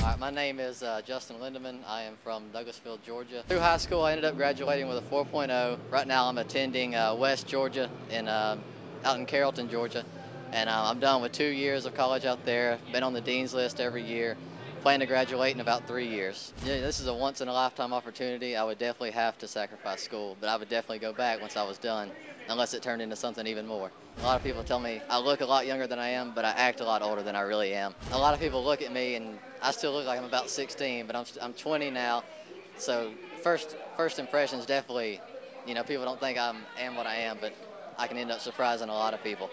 All right, my name is Justin Lindeman. I am from Douglasville, Georgia. Through high school, I ended up graduating with a 4.0. Right now, I'm attending West Georgia out in Carrollton, Georgia. And I'm done with 2 years of college out there. Been on the dean's list every year. Plan to graduate in about 3 years. Yeah, this is a once-in-a-lifetime opportunity. I would definitely have to sacrifice school, but I would definitely go back once I was done, unless it turned into something even more. A lot of people tell me I look a lot younger than I am, but I act a lot older than I really am. A lot of people look at me and I still look like I'm about 16, but I'm 20 now. So first impressions definitely, people don't think I am what I am, but I can end up surprising a lot of people.